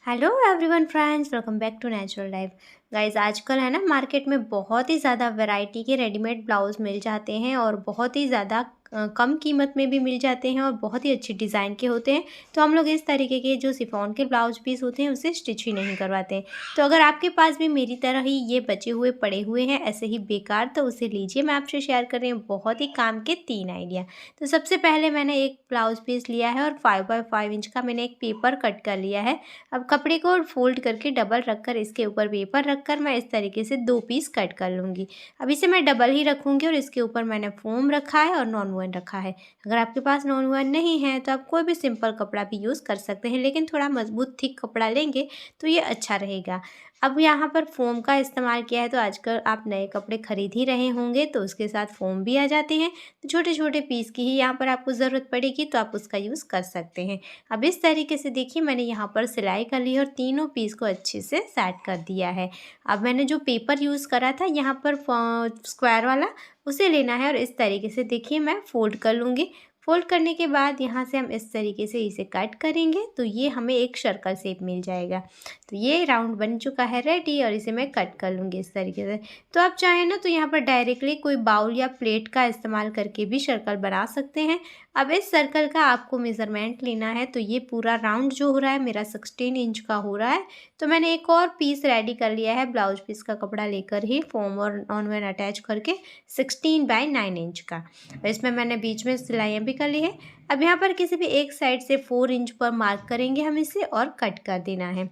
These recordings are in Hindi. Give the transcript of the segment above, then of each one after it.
Hello everyone friends, welcome back to natural life. Guys, आजकल है ना मार्केट में बहुत ही ज़्यादा वैरायटी के रेडीमेड ब्लाउज मिल जाते हैं और बहुत ही ज़्यादा कम कीमत में भी मिल जाते हैं और बहुत ही अच्छी डिज़ाइन के होते हैं। तो हम लोग इस तरीके के जो शिफॉन के ब्लाउज पीस होते हैं उसे स्टिच ही नहीं करवाते हैं। तो अगर आपके पास भी मेरी तरह ही ये बचे हुए पड़े हुए हैं ऐसे ही बेकार, तो उसे लीजिए। मैं आपसे शेयर कर रही हूँ बहुत ही काम के 3 आइडिया। तो सबसे पहले मैंने एक ब्लाउज पीस लिया है और 5x5 इंच का मैंने एक पेपर कट कर लिया है। अब कपड़े को फोल्ड करके डबल रखकर इसके ऊपर पेपर रखकर मैं इस तरीके से 2 पीस कट कर लूँगी। अब इसे मैं डबल ही रखूँगी और इसके ऊपर मैंने फोम रखा है और नॉन वोवन रखा है। अगर आपके पास नॉन वोवन नहीं है तो आप कोई भी सिंपल कपड़ा भी यूज़ कर सकते हैं, लेकिन थोड़ा मजबूत थिक कपड़ा लेंगे तो ये अच्छा रहेगा। अब यहाँ पर फ़ोम का इस्तेमाल किया है, तो आजकल आप नए कपड़े खरीद ही रहे होंगे तो उसके साथ फ़ोम भी आ जाते हैं। तो छोटे छोटे पीस की ही यहाँ पर आपको ज़रूरत पड़ेगी, तो आप उसका यूज़ कर सकते हैं। अब इस तरीके से देखिए मैंने यहाँ पर सिलाई कर ली और तीनों पीस को अच्छे से सेट कर दिया है। अब मैंने जो पेपर यूज़ करा था यहाँ पर स्क्वायर वाला, उसे लेना है और इस तरीके से देखिए मैं फ़ोल्ड कर लूँगी। फ़ोल्ड करने के बाद यहाँ से हम इस तरीके से इसे कट करेंगे तो ये हमें एक सर्कल शेप मिल जाएगा। तो ये राउंड बन चुका है रेडी और इसे मैं कट कर लूँगी इस तरीके से। तो आप चाहें ना तो यहाँ पर डायरेक्टली कोई बाउल या प्लेट का इस्तेमाल करके भी सर्कल बना सकते हैं। अब इस सर्कल का आपको मेज़रमेंट लेना है। तो ये पूरा राउंड जो हो रहा है मेरा 16 इंच का हो रहा है। तो मैंने एक और पीस रेडी कर लिया है ब्लाउज पीस का कपड़ा लेकर ही, फोम और नॉन वोवन अटैच करके 16x9 इंच का। इसमें मैंने बीच में सिलाइयाँ भी कर ली है। अब यहाँ पर किसी भी एक साइड से 4 इंच पर मार्क करेंगे हम इसे और कट कर देना है।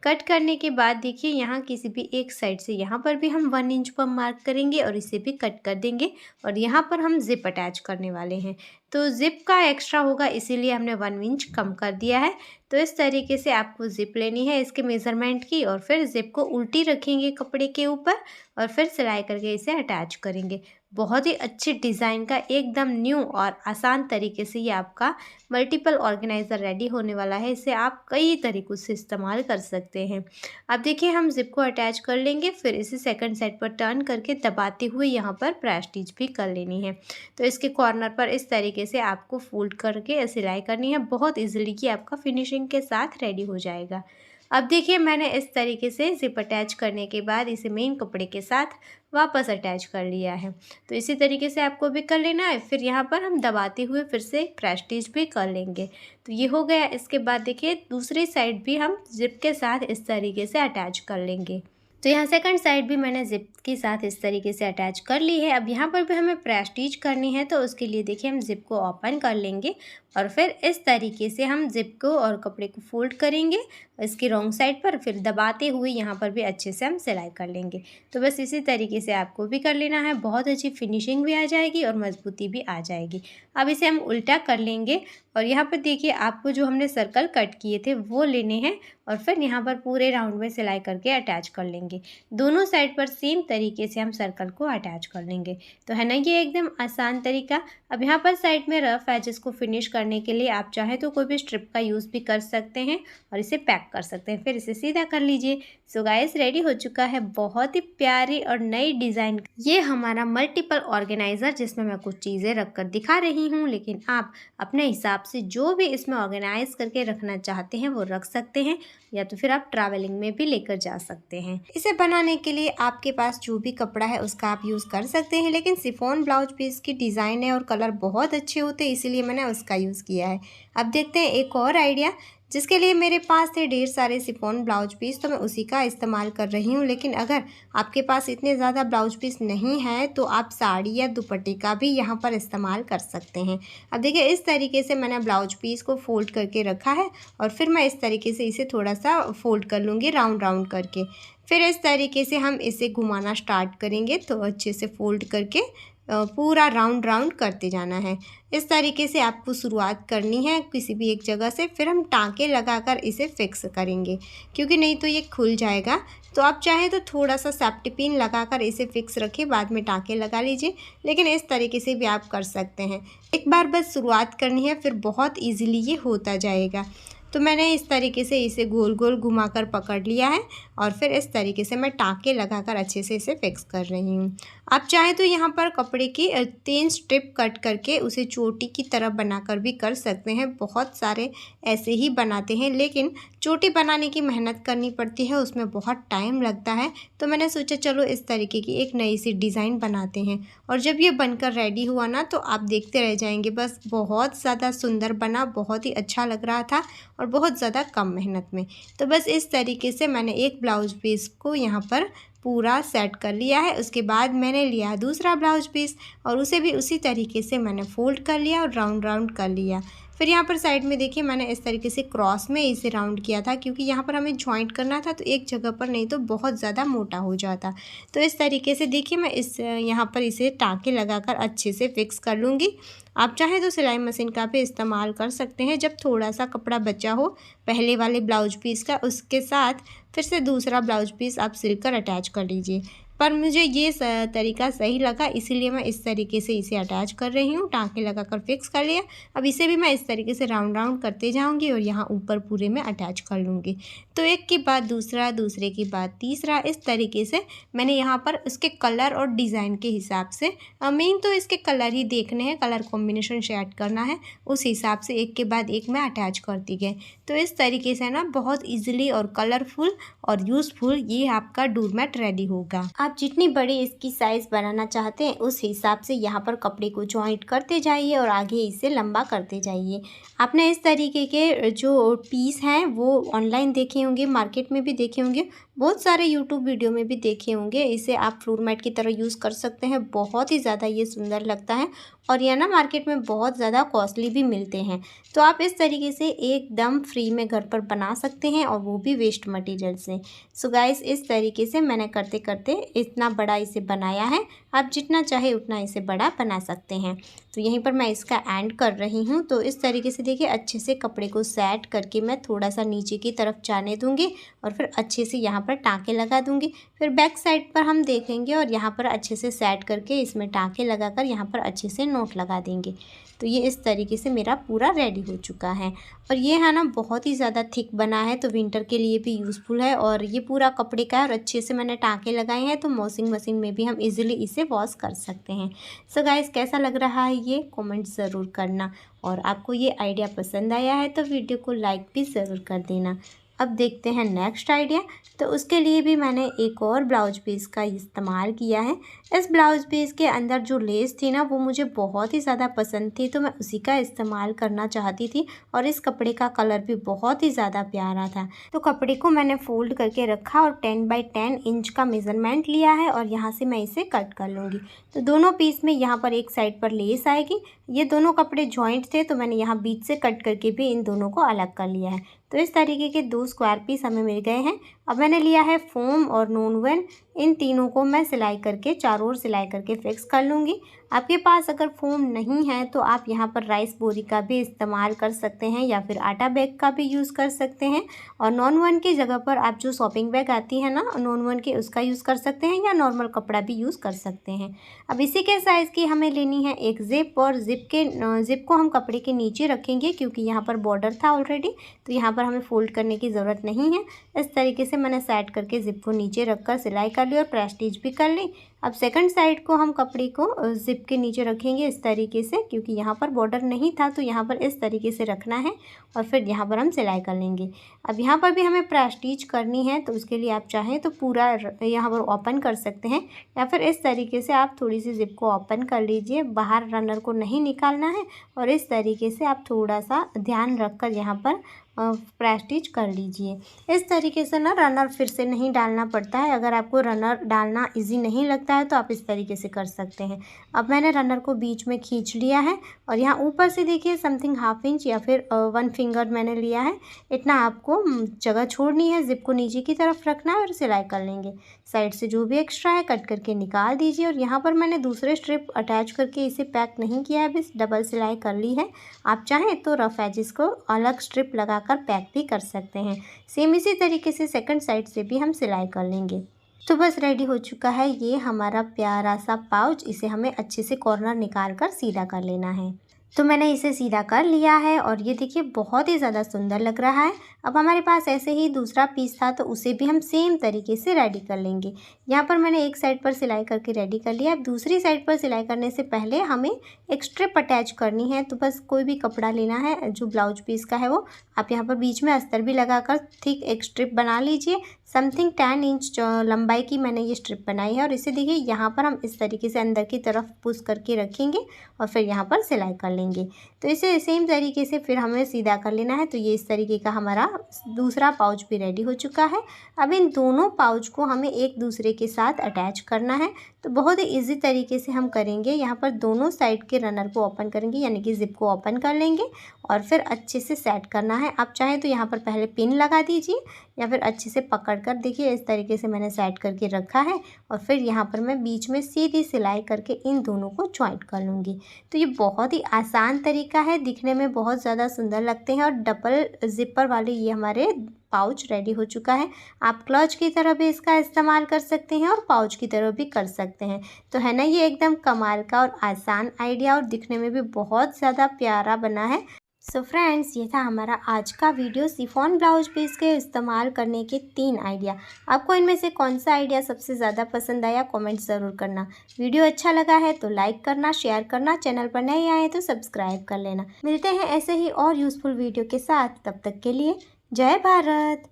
कट करने के बाद देखिए यहाँ किसी भी एक साइड से यहाँ पर भी हम 1 इंच पर मार्क करेंगे और इसे भी कट कर देंगे। और यहाँ पर हम ज़िप अटैच करने वाले हैं, तो ज़िप का एक्स्ट्रा होगा इसीलिए हमने 1 इंच कम कर दिया है। तो इस तरीके से आपको ज़िप लेनी है इसके मेज़रमेंट की और फिर ज़िप को उल्टी रखेंगे कपड़े के ऊपर और फिर सिलाई करके इसे अटैच करेंगे। बहुत ही अच्छी डिज़ाइन का एकदम न्यू और आसान तरीके से ये आपका मल्टीपल ऑर्गेनाइज़र रेडी होने वाला है। इसे आप कई तरीक़ों से इस्तेमाल कर सकते हैं। अब देखिए हम ज़िप को अटैच कर लेंगे, फिर इसे सेकंड साइड पर टर्न करके दबाते हुए यहाँ पर प्रेस स्टिच भी कर लेनी है। तो इसके कॉर्नर पर इस तरीके से आपको फोल्ड करके सिलाई करनी है बहुत ईजिली कि आपका फिनिशिंग के साथ रेडी हो जाएगा। अब देखिए मैंने इस तरीके से ज़िप अटैच करने के बाद इसे मेन कपड़े के साथ वापस अटैच कर लिया है। तो इसी तरीके से आपको भी कर लेना है। फिर यहाँ पर हम दबाते हुए फिर से प्रेस स्टिच भी कर लेंगे। तो ये हो गया। इसके बाद देखिए दूसरी साइड भी हम ज़िप के साथ इस तरीके से अटैच कर लेंगे। तो यहाँ सेकंड साइड भी मैंने ज़िप के साथ इस तरीके से अटैच कर ली है। अब यहाँ पर भी हमें प्रेस स्टिच करनी है, तो उसके लिए देखिए हम ज़िप को ओपन कर लेंगे और फिर इस तरीके से हम ज़िप को और कपड़े को फोल्ड करेंगे इसकी रॉन्ग साइड पर, फिर दबाते हुए यहाँ पर भी अच्छे से हम सिलाई कर लेंगे। तो बस इसी तरीके से आपको भी कर लेना है। बहुत अच्छी फिनिशिंग भी आ जाएगी और मजबूती भी आ जाएगी। अब इसे हम उल्टा कर लेंगे और यहाँ पर देखिए आपको जो हमने सर्कल कट किए थे वो लेने हैं और फिर यहाँ पर पूरे राउंड में सिलाई करके अटैच कर लेंगे। दोनों साइड पर सेम तरीके से हम सर्कल को अटैच कर लेंगे। तो है ना ये एकदम आसान तरीका। अब यहाँ पर साइड में रफ एजेस को फिनिश करने के लिए आप चाहे तो कोई भी स्ट्रिप का यूज़ भी कर सकते हैं और इसे पैक कर सकते हैं, फिर इसे सीधा कर लीजिए। सो गाइस, रेडी हो चुका है बहुत ही प्यारी और नई डिज़ाइन ये हमारा मल्टीपल ऑर्गेनाइज़र, जिसमें मैं कुछ चीज़ें रख कर दिखा रही हूँ, लेकिन आप अपने हिसाब से जो भी इसमें ऑर्गेनाइज करके रखना चाहते हैं वो रख सकते हैं, या तो फिर आप ट्रैवलिंग में भी लेकर जा सकते हैं। इसे बनाने के लिए आपके पास जो भी कपड़ा है उसका आप यूज़ कर सकते हैं, लेकिन शिफॉन ब्लाउज पीस की डिज़ाइन है और कलर बहुत अच्छे होते हैं इसीलिए मैंने उसका यूज़ किया है। अब देखते हैं एक और आइडिया, जिसके लिए मेरे पास थे ढेर सारे शिफॉन ब्लाउज पीस, तो मैं उसी का इस्तेमाल कर रही हूँ। लेकिन अगर आपके पास इतने ज़्यादा ब्लाउज पीस नहीं है तो आप साड़ी या दुपट्टे का भी यहाँ पर इस्तेमाल कर सकते हैं। अब देखिए इस तरीके से मैंने ब्लाउज पीस को फोल्ड करके रखा है और फिर मैं इस तरीके से इसे थोड़ा सा फोल्ड कर लूँगी राउंड राउंड करके। फिर इस तरीके से हम इसे घुमाना स्टार्ट करेंगे, तो अच्छे से फोल्ड करके पूरा राउंड राउंड करते जाना है। इस तरीके से आपको शुरुआत करनी है किसी भी एक जगह से, फिर हम टाँके लगाकर इसे फिक्स करेंगे क्योंकि नहीं तो ये खुल जाएगा। तो आप चाहें तो थोड़ा सा सेफ्टी पिन लगाकर इसे फिक्स रखें, बाद में टाँके लगा लीजिए, लेकिन इस तरीके से भी आप कर सकते हैं। एक बार बस शुरुआत करनी है, फिर बहुत ईजिली ये होता जाएगा। तो मैंने इस तरीके से इसे गोल गोल घुमाकर पकड़ लिया है और फिर इस तरीके से मैं टाँके लगाकर अच्छे से इसे फिक्स कर रही हूँ। आप चाहें तो यहाँ पर कपड़े की 3 स्ट्रिप कट करके उसे चोटी की तरह बनाकर भी कर सकते हैं। बहुत सारे ऐसे ही बनाते हैं, लेकिन चोटी बनाने की मेहनत करनी पड़ती है, उसमें बहुत टाइम लगता है। तो मैंने सोचा चलो इस तरीके की एक नई सी डिज़ाइन बनाते हैं। और जब ये बनकर रेडी हुआ ना तो आप देखते रह जाएंगे। बस बहुत ज़्यादा सुंदर बना, बहुत ही अच्छा लग रहा था और बहुत ज़्यादा कम मेहनत में। तो बस इस तरीके से मैंने एक ब्लाउज पीस को यहाँ पर पूरा सेट कर लिया है। उसके बाद मैंने लिया दूसरा ब्लाउज पीस और उसे भी उसी तरीके से मैंने फोल्ड कर लिया और राउंड राउंड कर लिया। फिर यहाँ पर साइड में देखिए मैंने इस तरीके से क्रॉस में इसे राउंड किया था, क्योंकि यहाँ पर हमें जॉइंट करना था तो एक जगह पर, नहीं तो बहुत ज़्यादा मोटा हो जाता। तो इस तरीके से देखिए मैं यहाँ पर इसे टाँके लगाकर अच्छे से फिक्स कर लूँगी। आप चाहें तो सिलाई मशीन का भी इस्तेमाल कर सकते हैं। जब थोड़ा सा कपड़ा बचा हो पहले वाले ब्लाउज पीस का, उसके साथ फिर से दूसरा ब्लाउज पीस आप सिलकर अटैच कर लीजिए। पर मुझे ये तरीका सही लगा, इसीलिए मैं इस तरीके से इसे अटैच कर रही हूँ। टाँके लगाकर फिक्स कर लिया। अब इसे भी मैं इस तरीके से राउंड राउंड करते जाऊँगी और यहाँ ऊपर पूरे में अटैच कर लूँगी। तो एक के बाद दूसरा, दूसरे के बाद तीसरा, इस तरीके से मैंने यहाँ पर उसके कलर और डिज़ाइन के हिसाब से, मेन तो इसके कलर ही देखने हैं, कलर कॉम्बिनेशन सेट करना है, उस हिसाब से एक के बाद एक मैं अटैच करती गई। तो इस तरीके से ना बहुत ईजिली और कलरफुल और यूज़फुल ये आपका डोरमैट रेडी होगा। आप जितनी बड़ी इसकी साइज़ बनाना चाहते हैं उस हिसाब से यहाँ पर कपड़े को जॉइंट करते जाइए और आगे इसे लंबा करते जाइए। आपने इस तरीके के जो पीस हैं वो ऑनलाइन देखे होंगे, मार्केट में भी देखे होंगे, बहुत सारे यूट्यूब वीडियो में भी देखे होंगे। इसे आप फ्लोर मैट की तरह यूज़ कर सकते हैं। बहुत ही ज़्यादा ये सुंदर लगता है और यह ना मार्केट में बहुत ज़्यादा कॉस्टली भी मिलते हैं। तो आप इस तरीके से एकदम फ्री में घर पर बना सकते हैं और वो भी वेस्ट मटेरियल से। सो गाइस, इस तरीके से मैंने करते करते इतना बड़ा इसे बनाया है। आप जितना चाहे उतना इसे बड़ा बना सकते हैं। तो यहीं पर मैं इसका एंड कर रही हूँ। तो इस तरीके से देखिए अच्छे से कपड़े को सेट करके मैं थोड़ा सा नीचे की तरफ जाने दूँगी और फिर अच्छे से यहाँ पर टाँके लगा दूँगी। फिर बैक साइड पर हम देखेंगे और यहाँ पर अच्छे से सेट करके इसमें टाँके लगाकर यहाँ पर अच्छे से नोट लगा देंगे। तो ये इस तरीके से मेरा पूरा रेडी हो चुका है। और ये है ना बहुत ही ज़्यादा थिक बना है, तो विंटर के लिए भी यूज़फुल है। और ये पूरा कपड़े का है और अच्छे से मैंने टाँके लगाए हैं, तो वॉशिंग मशीन में भी हम इजीली इसे वॉश कर सकते हैं। सो गाइस, कैसा लग रहा है ये कमेंट ज़रूर करना। और आपको ये आइडिया पसंद आया है तो वीडियो को लाइक भी ज़रूर कर देना। अब देखते हैं नेक्स्ट आइडिया। तो उसके लिए भी मैंने एक और ब्लाउज पीस का इस्तेमाल किया है। इस ब्लाउज पीस के अंदर जो लेस थी ना वो मुझे बहुत ही ज़्यादा पसंद थी, तो मैं उसी का इस्तेमाल करना चाहती थी। और इस कपड़े का कलर भी बहुत ही ज़्यादा प्यारा था। तो कपड़े को मैंने फोल्ड करके रखा और 10 बाई 10 इंच का मेज़रमेंट लिया है और यहाँ से मैं इसे कट कर लूँगी। तो दोनों पीस में यहाँ पर एक साइड पर लेस आएगी। ये दोनों कपड़े जॉइंट थे तो मैंने यहाँ बीच से कट करके भी इन दोनों को अलग कर लिया है। तो इस तरीके के 2 स्क्वायर पीस हमें मिल गए हैं। अब मैंने लिया है फोम और नॉन वन, इन तीनों को मैं सिलाई करके चारों ओर सिलाई करके फिक्स कर लूँगी। आपके पास अगर फोम नहीं है तो आप यहाँ पर राइस बोरी का भी इस्तेमाल कर सकते हैं या फिर आटा बैग का भी यूज़ कर सकते हैं। और नॉन वन की जगह पर आप जो शॉपिंग बैग आती है ना नॉन वन के, उसका यूज़ कर सकते हैं या नॉर्मल कपड़ा भी यूज़ कर सकते हैं। अब इसी के साइज़ की हमें लेनी है एक ज़िप, और ज़िप को हम कपड़े के नीचे रखेंगे क्योंकि यहाँ पर बॉर्डर था ऑलरेडी, तो यहाँ पर हमें फोल्ड करने की ज़रूरत नहीं है। इस तरीके से मैंने सेट करके ज़िप को नीचे रखकर सिलाई कर ली और प्रेस्टीज भी कर ली। अब सेकंड साइड को हम कपड़े को ज़िप के नीचे रखेंगे इस तरीके से, क्योंकि यहाँ पर बॉर्डर नहीं था तो यहाँ पर इस तरीके से रखना है और फिर यहाँ पर हम सिलाई कर लेंगे। अब यहाँ पर भी हमें प्रेस्टीज करनी है, तो उसके लिए आप चाहें तो पूरा यहाँ पर ओपन कर सकते हैं या फिर इस तरीके से आप थोड़ी सी ज़िप को ओपन कर लीजिए। बाहर रनर को नहीं निकालना है और इस तरीके से आप थोड़ा सा ध्यान रखकर यहाँ पर प्रेस्टीज कर लीजिए। इस तरीके से ना रनर फिर से नहीं डालना पड़ता है। अगर आपको रनर डालना इजी नहीं लगता है तो आप इस तरीके से कर सकते हैं। अब मैंने रनर को बीच में खींच लिया है और यहाँ ऊपर से देखिए समथिंग हाफ इंच या फिर 1 फिंगर मैंने लिया है। इतना आपको जगह छोड़नी है, ज़िप को नीचे की तरफ रखना है और सिलाई कर लेंगे। साइड से जो भी एक्स्ट्रा है कट करके निकाल दीजिए। और यहाँ पर मैंने दूसरे स्ट्रिप अटैच करके इसे पैक नहीं किया है, बस डबल सिलाई कर ली है। आप चाहें तो रफ एजेस को अलग स्ट्रिप लगाकर पैक भी कर सकते हैं। सेम इसी तरीके से सेकंड साइड से भी हम सिलाई कर लेंगे। तो बस रेडी हो चुका है ये हमारा प्यारा सा पाउच। इसे हमें अच्छे से कॉर्नर निकाल कर सीधा कर लेना है। तो मैंने इसे सीधा कर लिया है और ये देखिए बहुत ही ज़्यादा सुंदर लग रहा है। अब हमारे पास ऐसे ही दूसरा पीस था तो उसे भी हम सेम तरीके से रेडी कर लेंगे। यहाँ पर मैंने एक साइड पर सिलाई करके रेडी कर लिया। अब दूसरी साइड पर सिलाई करने से पहले हमें एक स्ट्रिप अटैच करनी है। तो बस कोई भी कपड़ा लेना है जो ब्लाउज पीस का है वो, आप यहाँ पर बीच में अस्तर भी लगाकर ठीक एक स्ट्रिप बना लीजिए। समथिंग 10 इंच लंबाई की मैंने ये स्ट्रिप बनाई है और इसे देखिए यहाँ पर हम इस तरीके से अंदर की तरफ पुश करके रखेंगे और फिर यहाँ पर सिलाई कर लेंगे। तो इसे सेम तरीके से फिर हमें सीधा कर लेना है। तो ये इस तरीके का हमारा दूसरा पाउच भी रेडी हो चुका है। अब इन दोनों पाउच को हमें एक दूसरे के साथ अटैच करना है। तो बहुत ही ईजी तरीके से हम करेंगे। यहाँ पर दोनों साइड के रनर को ओपन करेंगे, यानी कि जिप को ओपन कर लेंगे और फिर अच्छे से सेट करना है। आप चाहें तो यहाँ पर पहले पिन लगा दीजिए या फिर अच्छे से पकड़ कर देखिए इस तरीके से मैंने सेट करके रखा है। और फिर यहाँ पर मैं बीच में सीधी सिलाई करके इन दोनों को जॉइंट कर लूँगी। तो ये बहुत ही आसान तरीका है, दिखने में बहुत ज़्यादा सुंदर लगते हैं और डबल ज़िपर वाले ये हमारे पाउच रेडी हो चुका है। आप क्लच की तरह भी इसका इस्तेमाल कर सकते हैं और पाउच की तरह भी कर सकते हैं। तो है ना ये एकदम कमाल का और आसान आइडिया और दिखने में भी बहुत ज़्यादा प्यारा बना है। सो फ्रेंड्स, ये था हमारा आज का वीडियो शिफॉन ब्लाउज पीस के इस्तेमाल करने के 3 आइडिया। आपको इनमें से कौन सा आइडिया सबसे ज़्यादा पसंद आया कमेंट ज़रूर करना। वीडियो अच्छा लगा है तो लाइक करना, शेयर करना, चैनल पर नए आए तो सब्सक्राइब कर लेना। मिलते हैं ऐसे ही और यूज़फुल वीडियो के साथ, तब तक के लिए जय भारत।